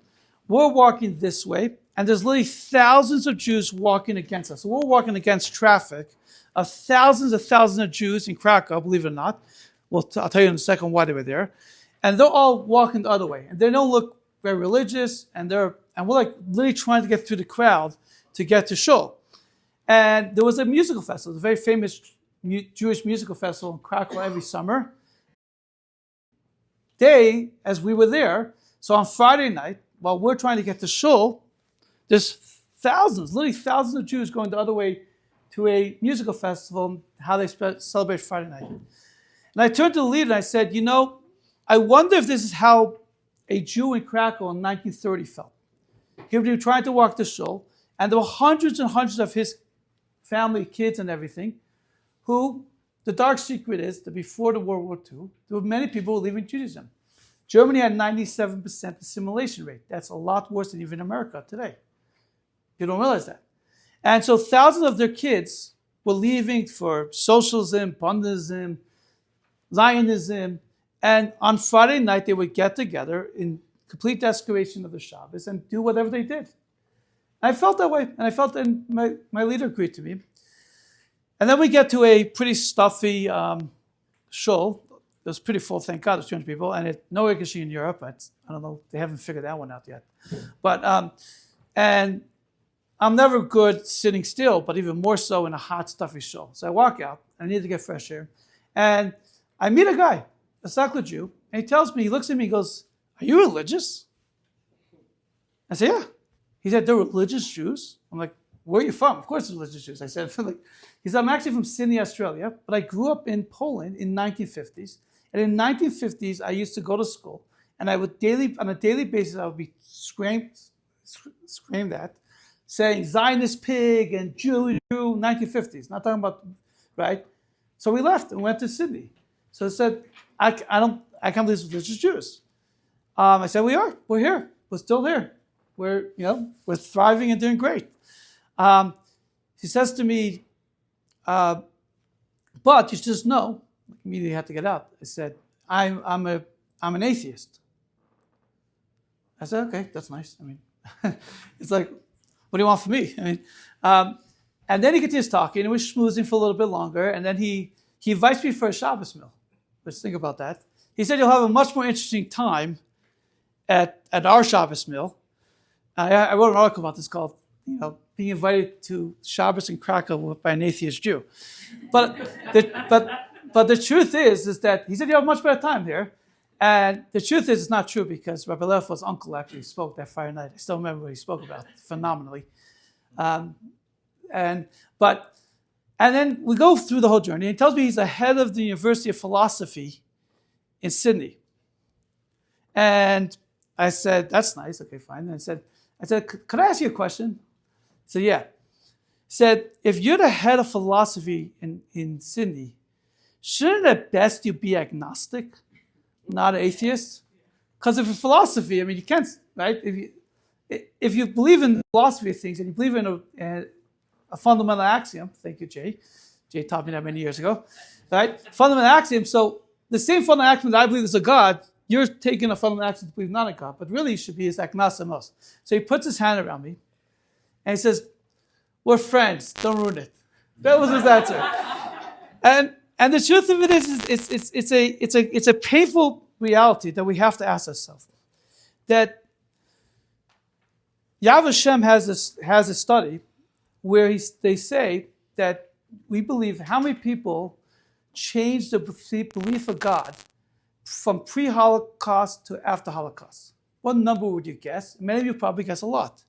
We're walking this way, and there's literally thousands of Jews walking against us. So we're walking against traffic of thousands of Jews in Krakow, believe it or not. Well, I'll tell you in a second why they were there. And they're all walking the other way. And they don't look very religious, and we're literally trying to get through the crowd to get to shul. And there was a musical festival, a very famous Jewish musical festival in Krakow every summer. As we were there, so on Friday night, while we're trying to get to shul, there's literally thousands of Jews going the other way to a musical festival, how they celebrate Friday night. And I turned to the leader and I said, I wonder if this is how a Jew in Krakow in 1930 felt. He was trying to walk to shul, and there were hundreds and hundreds of his family, kids and everything, who, the dark secret is that before the World War II, there were many people who were leaving Judaism. Germany had 97% assimilation rate. That's a lot worse than even America today. You don't realize that. And so thousands of their kids were leaving for socialism, Bundeism, Zionism, and on Friday night they would get together in complete desecration of the Shabbos and do whatever they did. And I felt that way, and I felt that my leader agreed to me. And then we get to a pretty stuffy shul. It was pretty full, thank God. There's 200 people, and no air conditioning in Europe. I don't know, they haven't figured that one out yet. But and I'm never good sitting still, but even more so in a hot, stuffy shul. So I walk out. I need to get fresh air, and I meet a guy, a secular Jew, and he tells me, he looks at me, he goes, "Are you religious?" I said, "Yeah." He said, "They're religious Jews?" I'm like, "Where are you from?" "Of course, they're religious Jews." I said, he said, "I'm actually from Sydney, Australia, but I grew up in Poland in 1950s. And in 1950s, I used to go to school, and I would on a daily basis, I would be screamed at, saying Zionist pig and Jew, 1950s. Not talking about, right? So we left and went to Sydney. So I said, I can't believe it's religious Jews. I said, we're here. We're still here. We're thriving and doing great. He says to me, but you should just know, immediately had to get out. I said, I'm an atheist. I said, okay, that's nice. I mean, it's like, what do you want from me? I mean, and then he continues talking, and we're schmoozing for a little bit longer, and then he invites me for a Shabbos meal. Let's think about that. He said you'll have a much more interesting time at our Shabbos meal. I wrote an article about this called, being invited to Shabbos in Krakow by an atheist Jew. But the truth is that he said you have a much better time here. And the truth is it's not true, because Rabbi Levi's uncle actually spoke that Friday night. I still remember what he spoke about phenomenally. And then we go through the whole journey. He tells me he's the head of the University of Philosophy in Sydney. And I said, that's nice. Okay, fine. And I said, could I ask you a question? He said, yeah. He said, if you're the head of philosophy in Sydney, shouldn't at best you be agnostic, not an atheist? Because if it's philosophy, I mean, you can't, right? If you believe in philosophy of things and you believe in a fundamental axiom, thank you, Jay. Jay taught me that many years ago, right? Fundamental axiom. So the same fundamental axiom that I believe is a God, you're taking a fundamental axiom to believe not a God, but really you should be as agnostic most. So he puts his hand around me and he says, we're friends, don't ruin it. That was his answer. And the truth of it is, it's a painful reality that we have to ask ourselves. That Yad Vashem has a study where they say that we believe how many people changed the belief of God from pre-Holocaust to after Holocaust. What number would you guess? Many of you probably guess a lot.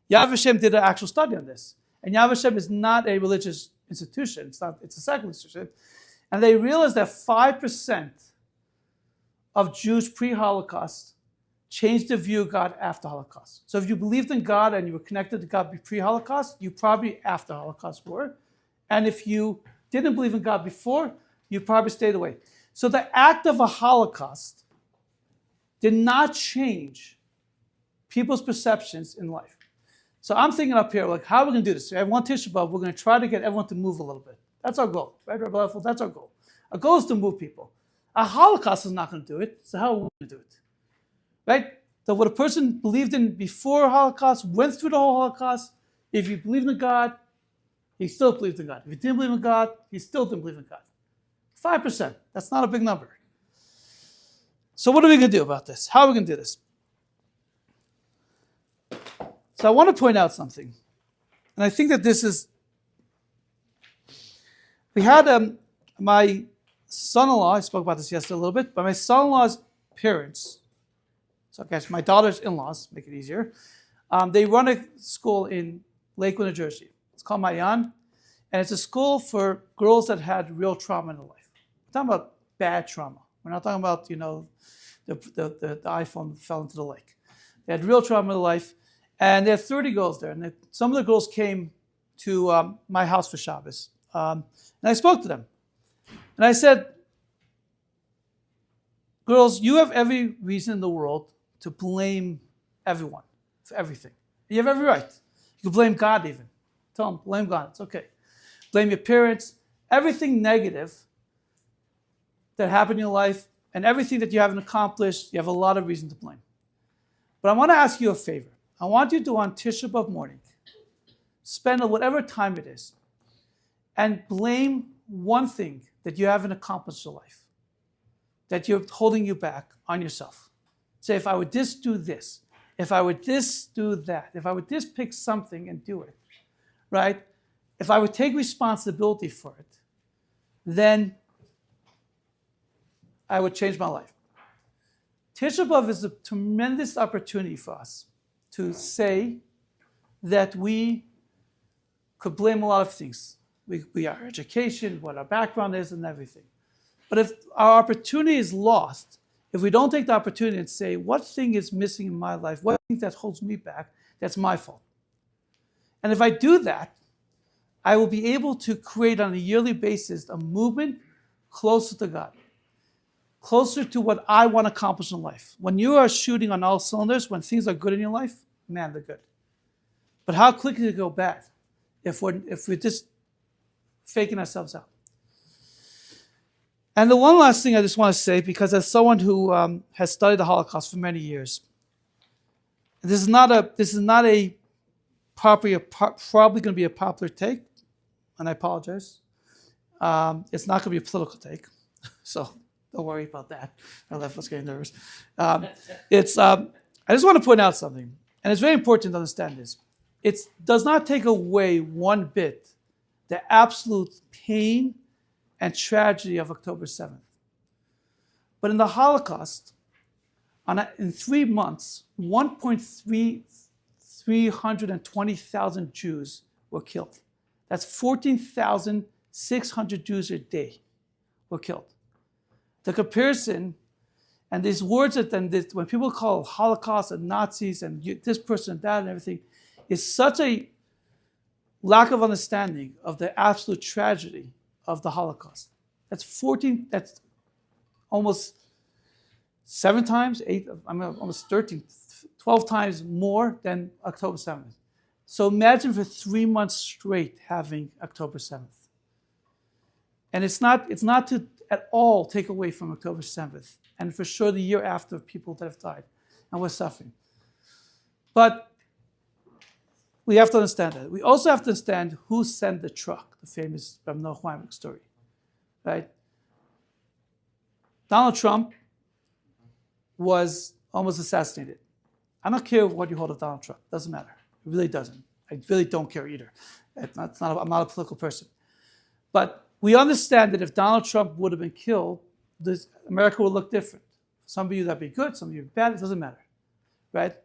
Yad Vashem did an actual study on this. And Yad Vashem is not a religious institution. It's a secular institution. And they realized that 5% of Jews pre-Holocaust changed their view of God after Holocaust. So if you believed in God and you were connected to God pre-Holocaust, you probably after Holocaust were. And if you didn't believe in God before, you probably stayed away. So the act of a Holocaust did not change people's perceptions in life. So I'm thinking up here, like, how are we going to do this? We have one Tisha B'av, we're going to try to get everyone to move a little bit. That's our goal, right, Rabbi Levi? That's our goal. Our goal is to move people. A Holocaust is not going to do it, so how are we going to do it? Right? So what a person believed in before Holocaust, went through the whole Holocaust, if you believed in God, he still believed in God. If you didn't believe in God, he still didn't believe in God. 5%, that's not a big number. So what are we going to do about this? How are we going to do this? So I want to point out something. And I think that this is, we had my son-in-law, I spoke about this yesterday a little bit, but my son-in-law's parents, so I guess my daughter's in-laws, make it easier, they run a school in Lakewood, New Jersey. It's called Mayan, and it's a school for girls that had real trauma in their life. We're talking about bad trauma. We're not talking about, the iPhone fell into the lake. They had real trauma in their life, and they had 30 girls there. And some of the girls came to my house for Shabbos. And I spoke to them. And I said, girls, you have every reason in the world to blame everyone for everything. You have every right. You can blame God even. Tell them, blame God. It's okay. Blame your parents. Everything negative that happened in your life and everything that you haven't accomplished, you have a lot of reason to blame. But I want to ask you a favor. I want you to, on Tisha B'av morning, spend whatever time it is, and blame one thing that you haven't accomplished in life, that you're holding you back, on yourself. Say, if I would just do this, if I would just do that, if I would just pick something and do it, right? If I would take responsibility for it, then I would change my life. Tisha B'av is a tremendous opportunity for us to say that we could blame a lot of things. We our education, what our background is, and everything. But if our opportunity is lost, if we don't take the opportunity and say, what thing is missing in my life, what thing that holds me back, that's my fault. And if I do that, I will be able to create on a yearly basis a movement closer to God, closer to what I want to accomplish in life. When you are shooting on all cylinders, when things are good in your life, man, they're good. But how quickly they go bad if we're just faking ourselves out. And the one last thing I just want to say, because as someone who has studied the Holocaust for many years, this is not a probably going to be a popular take, and I apologize. It's not going to be a political take, so don't worry about that. I left us getting nervous. I just want to point out something, and it's very important to understand this. It does not take away one bit the absolute pain and tragedy of October 7th. But in the Holocaust, in 3 months, 320,000 Jews were killed. That's 14,600 Jews a day were killed. The comparison, and these words that when people call Holocaust and Nazis and this person and that and everything, is such a lack of understanding of the absolute tragedy of the Holocaust. That's almost 7 times, 8, almost 13, 12 times more than October 7th. So imagine for 3 months straight having October 7th. And it's not to at all take away from October 7th, and for sure the year after people that have died and were suffering. But we have to understand that. We also have to understand who sent the truck, the famous Rabbi Menachem Lehrfield story, right? Donald Trump was almost assassinated. I don't care what you hold of Donald Trump. It doesn't matter. It really doesn't. I really don't care either. I'm not a political person. But we understand that if Donald Trump would have been killed, America would look different. Some of you that'd be good, some of you bad, it doesn't matter, right?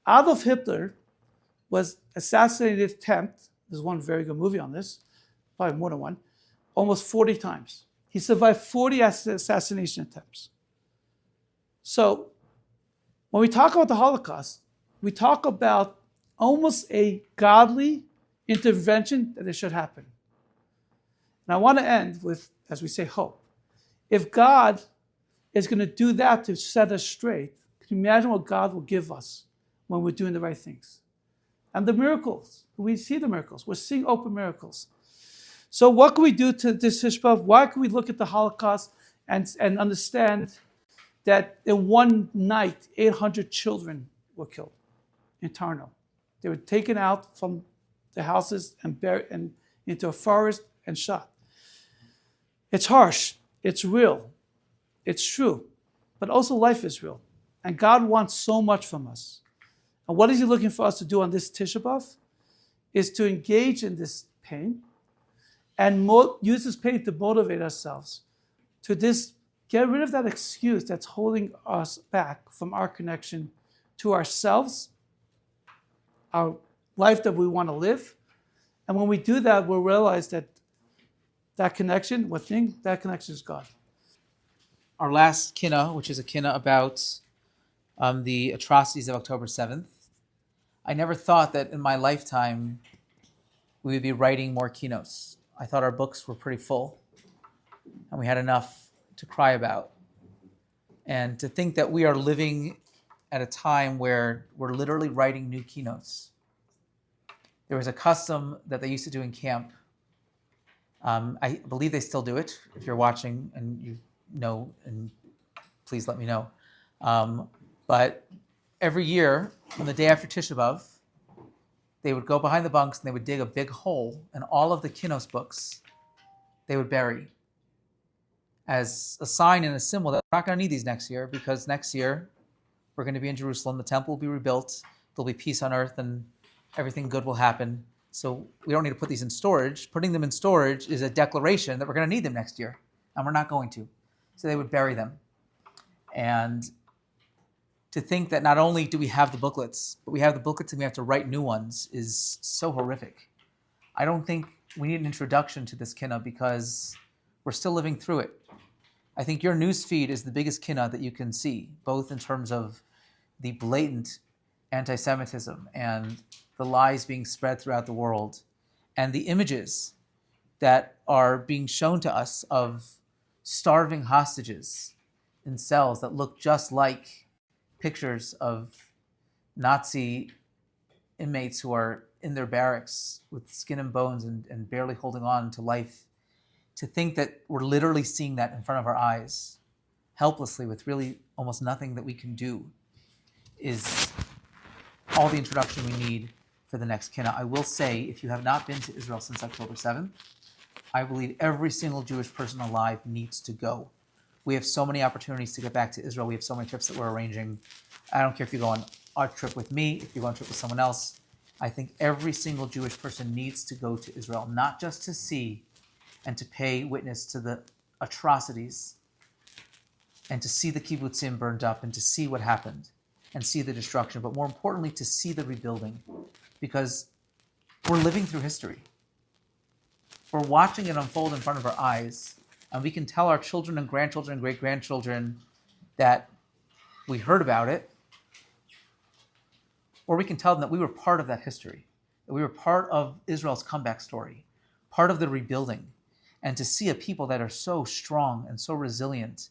Adolf Hitler was assassinated attempt, there's one very good movie on this, probably more than one, almost 40 times. He survived 40 assassination attempts. So when we talk about the Holocaust, we talk about almost a godly intervention that it should happen. And I want to end with, as we say, hope. If God is going to do that to set us straight, can you imagine what God will give us when we're doing the right things? And the miracles, we see the miracles. We're seeing open miracles. So what can we do to this Tisha B'av? Why can we look at the Holocaust and understand that in one night, 800 children were killed in Tarnow? They were taken out from the houses and buried into a forest and shot. It's harsh. It's real. It's true. But also life is real. And God wants so much from us. And what is he looking for us to do on this Tisha B'av? Is to engage in this pain and use this pain to motivate ourselves to get rid of that excuse that's holding us back from our connection to ourselves, our life that we want to live. And when we do that, we'll realize that connection, that connection is God. Our last kinnos, which is a kinnos about the atrocities of October 7th. I never thought that in my lifetime we would be writing more kinnos. I thought our books were pretty full and we had enough to cry about. And to think that we are living at a time where we're literally writing new kinnos. There was a custom that they used to do in camp. I believe they still do it. If you're watching and you know, and please let me know. But every year, on the day after Tisha B'av, they would go behind the bunks and they would dig a big hole, and all of the kinnos books they would bury as a sign and a symbol that we're not going to need these next year, because next year we're going to be in Jerusalem. The temple will be rebuilt. There'll be peace on earth and everything good will happen. So we don't need to put these in storage. Putting them in storage is a declaration that we're going to need them next year, and we're not going to. So they would bury them. And to think that not only do we have the booklets, but we have the booklets and we have to write new ones is so horrific. I don't think we need an introduction to this kinna because we're still living through it. I think your news feed is the biggest kinna that you can see, both in terms of the blatant anti-Semitism and the lies being spread throughout the world, and the images that are being shown to us of starving hostages in cells that look just like pictures of Nazi inmates who are in their barracks with skin and bones and barely holding on to life. To think that we're literally seeing that in front of our eyes, helplessly, with really almost nothing that we can do, is all the introduction we need for the next kinna. I will say, if you have not been to Israel since October 7th, I believe every single Jewish person alive needs to go. We have so many opportunities to get back to Israel. We have so many trips that we're arranging. I don't care if you go on our trip with me, if you go on a trip with someone else. I think every single Jewish person needs to go to Israel, not just to see and to pay witness to the atrocities and to see the kibbutzim burned up and to see what happened and see the destruction, but more importantly, to see the rebuilding, because we're living through history. We're watching it unfold in front of our eyes, and we can tell our children and grandchildren and great-grandchildren that we heard about it, or we can tell them that we were part of that history, that we were part of Israel's comeback story, part of the rebuilding. And to see a people that are so strong and so resilient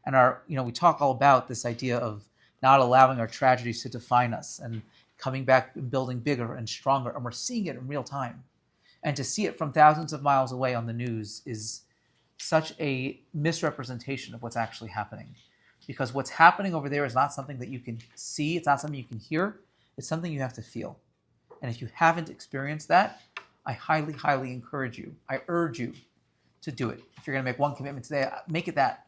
and are, we talk all about this idea of not allowing our tragedies to define us and coming back and building bigger and stronger, and we're seeing it in real time. And to see it from thousands of miles away on the news is such a misrepresentation of what's actually happening. Because what's happening over there is not something that you can see, it's not something you can hear, it's something you have to feel. And if you haven't experienced that, I highly, highly encourage you, I urge you to do it. If you're going to make one commitment today, make it that.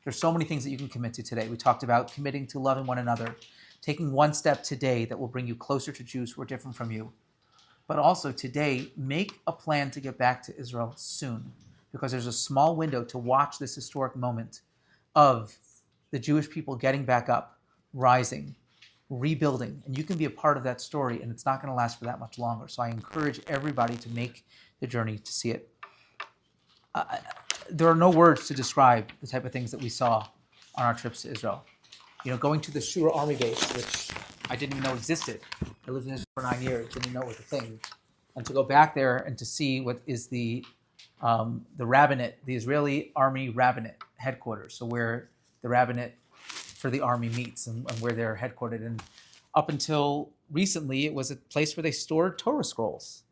There's so many things that you can commit to today. We talked about committing to loving one another, taking one step today that will bring you closer to Jews who are different from you. But also today, make a plan to get back to Israel soon, because there's a small window to watch this historic moment of the Jewish people getting back up, rising, rebuilding, and you can be a part of that story, and it's not going to last for that much longer. So I encourage everybody to make the journey to see it. There are no words to describe the type of things that we saw on our trips to Israel. Going to the Shura Army Base, which I didn't even know existed. I lived in Israel for 9 years, didn't know it was a thing. And to go back there and to see what is the rabbinate, the Israeli Army Rabbinate headquarters, so where the rabbinate for the army meets and where they're headquartered. And up until recently, it was a place where they stored Torah scrolls.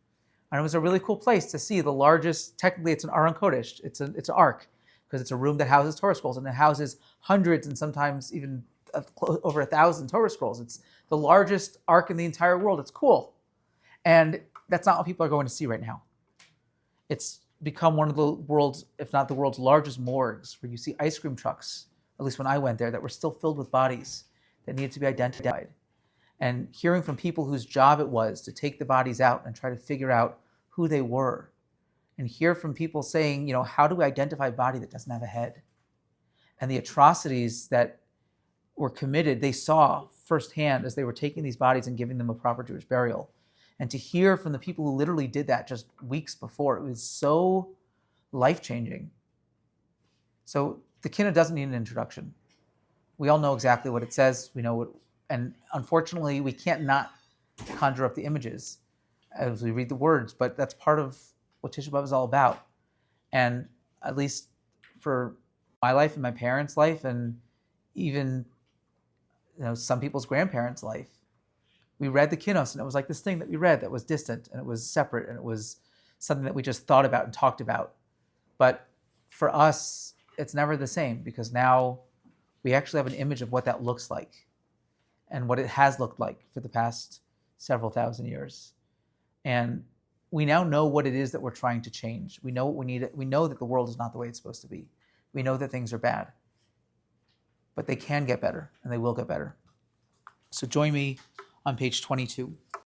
And it was a really cool place to see the largest, technically it's an Aron Kodesh, it's an ark, because it's a room that houses Torah scrolls, and it houses hundreds and sometimes even over 1,000 Torah scrolls. It's the largest ark in the entire world. It's cool. And that's not what people are going to see right now. It's become one of the world's, if not the world's largest morgues, where you see ice cream trucks, at least when I went there, that were still filled with bodies that needed to be identified. And hearing from people whose job it was to take the bodies out and try to figure out who they were. And hear from people saying, how do we identify a body that doesn't have a head? And the atrocities that were committed, they saw firsthand as they were taking these bodies and giving them a proper Jewish burial. And to hear from the people who literally did that just weeks before, it was so life-changing. So the kinna doesn't need an introduction. We all know exactly what it says. We know what. And unfortunately, we can't not conjure up the images as we read the words, but that's part of what Tisha B'av is all about. And at least for my life and my parents' life, and even some people's grandparents' life, we read the kinnos, and it was like this thing that we read that was distant, and it was separate, and it was something that we just thought about and talked about. But for us, it's never the same, because now we actually have an image of what that looks like and what it has looked like for the past several thousand years. And we now know what it is that we're trying to change. We know what we need. We know that the world is not the way it's supposed to be. We know that things are bad. But they can get better, and they will get better. So join me on page 22.